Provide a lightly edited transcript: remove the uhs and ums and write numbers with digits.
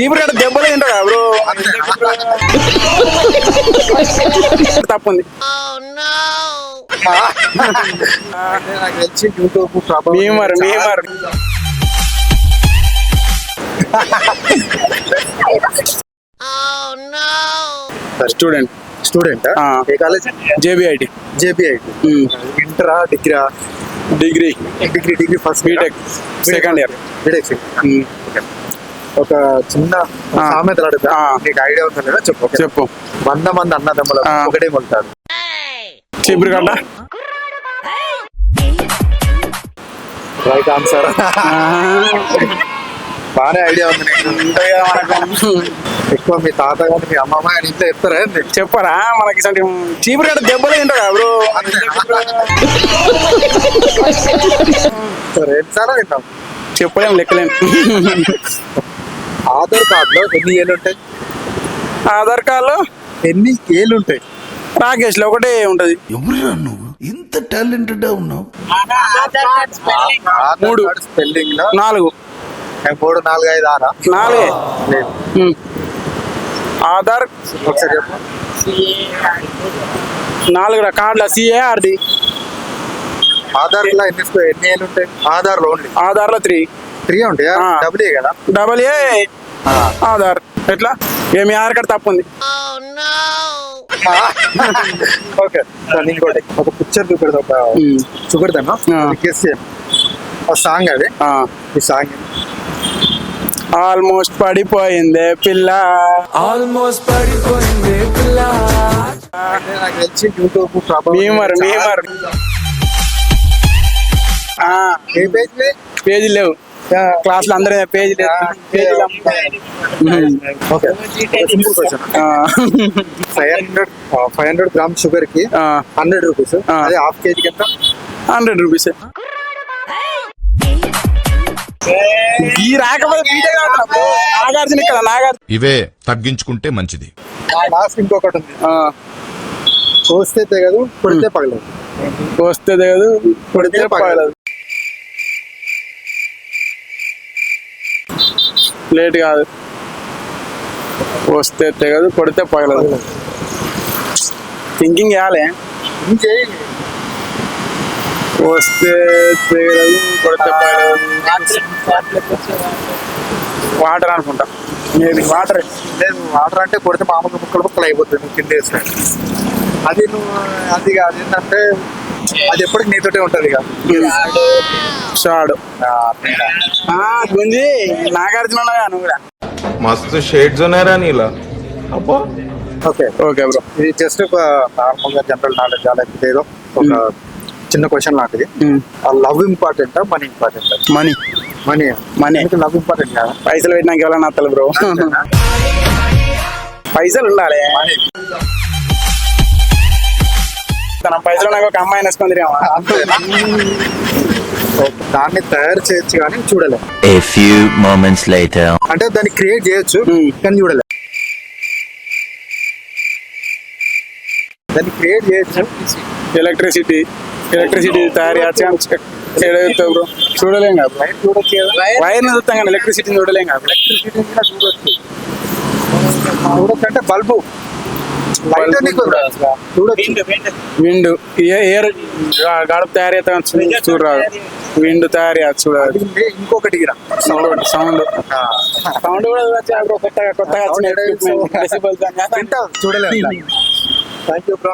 చీపురు కట్ట దెబ్బలు తింటా బ్రో. తప్పుంది. నాకు తెలిసి యూట్యూబ్ మీమర్ స్టూడెంట్ స్టూడెంట్ ఏ కాలేజ్? జేబీఐటి. ఇంటరా degree degree first BTech second year. BTech. ఒక చిన్న సామెతలు అడుగుతా, నీకు ఐడియా ఉందా లేదా చెప్పు. చెప్పు. 100 మంది అన్నదమ్ములు ఒకటే కొలుతారు. చీపురు కట్ట. Right answer. బాగానే ఐడియా ఉంది నీకు. ఎక్కువ మీ తాత కానీ మీ అమ్మమ్మ కానీ ఇంట్లో చెప్తారా ఏంది? చెప్పరా మనకి చీపురు కట్ట దెబ్బలు తింటా బ్రో. సరే ఎన్నిసార్లు తింటాం చెప్పలేం, లెక్కలేం. ఆధార్ కార్డులో ఎన్ని ఏళ్ళు ఉంటాయి? ఆధార్ కార్డులో ఎన్ని ఏళ్ళు ఉంటాయి? రాకేష్ లో ఒకటే ఉంటది. ఎవరురా నువ్వు ఇంత టాలెంటెడ్ ఉన్నావు? 3 స్పెల్లింగ్ లో 4 3 4 5 6 4 లేదు. ఆధార్ ఒకసారి చెప్పు. 4 కార్డుల సిఏఆర్ది. ఆధార్ లో ఎన్ని ఏళ్ళు ఉంటాయి? ఆధార్ లో ఓన్లీ ఆధార్ లో 3 ఉంటాయా? డబుల్ ఏ కదా? Double A Aadhaar. ఎట్లా మీ ఆధార్ కార్డు తప్పుంది. ఓకే ఇంకోటి ఒక పిక్చర్ చూపెడతాను గెస్ చేయండి. ఆ సాంగ్ అది. ఈ సాంగ్ ఆల్మోస్ట్ పడిపోయిందే పిల్ల. ఆల్మోస్ట్ పడిపోయింది పిల్ల. నాకు తెలిసి యూట్యూబ్ మీమర్ ఏ పేజ్? పేజీ లేవు క్లాస్ లో. అందరూ పేజీ లేదు. Okay simple question. 500 gram sugar కి 100 రూపీస్. అదే హాఫ్ కేజీకి ఎంత? 100 రూపీస్. ఈ రాకపోతే నాగార్జున కదా. నాగార్జున ఇవే తగ్గించుకుంటే మంచిది. లాస్ట్ ఇంకొకటి ఉంది. కోస్తే తెగదు కొడితే పగలదు. వస్తే తెగదు కొడితే పగలదు. లేట్ కాదు. వస్తే తెగదు కొడితే పగలదు. థింకింగ్ చేయాలి. వస్తే తెగదు కొడితే పగలదు. వాటర్ అనుకుంటా. Maybe water. లేదు వాటర్ అంటే కొడితే మామూలుగా ముక్కలు అయిపోతుంది నువ్వు కింద వేస్తే. అది నువ్వు అది కాదు ఏంటంటే అది ఎప్పటికి నీతోటే ఉంటది ఇక. షాడు గుంజి నాగార్జున నువ్వు కూడా. మస్తు షేడ్స్ ఉన్నాయరా నీలా. అబ్బా ఓకే ఓకే బ్రో. ఇది జస్ట్ ఒక నార్మల్ గా జనరల్ నాలెడ్జ్ అలా ఏదో ఒక చిన్న క్వశ్చన్ లాంటిది. Love important money important? Money love important కదా. పైసలు పెట్టినాక ఎవరైనా నత్తలు బ్రో. పైసలు ఉండాలి. తన పైసలు నాకు ఒక అమ్మాయిని వేసుకొని దాన్ని తయారు చేయొచ్చు కానీ చూడలే. A few moments later. అంటే దాన్ని క్రియేట్ చేయొచ్చు కానీ చూడలే. దాన్ని క్రియేట్ చేయొచ్చు. ఎలక్ట్రిసిటీ తయారు చేయొచ్చు బ్రో. చూడలేం కదా. లైట్ చూడొచ్చు కదా. వైర్ చూస్తాం కానీ ఎలక్ట్రిసిటీని చూడలేం కదా. ఎలక్ట్రిసిటీ కూడా చూడొచ్చు. అంటే బల్బు విండ్ ఎయిర్ గడుపు తయారు చేస్తా చూడరాదు. విండ్ తయారు చేయచ్చు చూడాలి. ఇంకొకటి సౌండ్ కూడా కొత్తగా చూడలేదు. Thank you bro.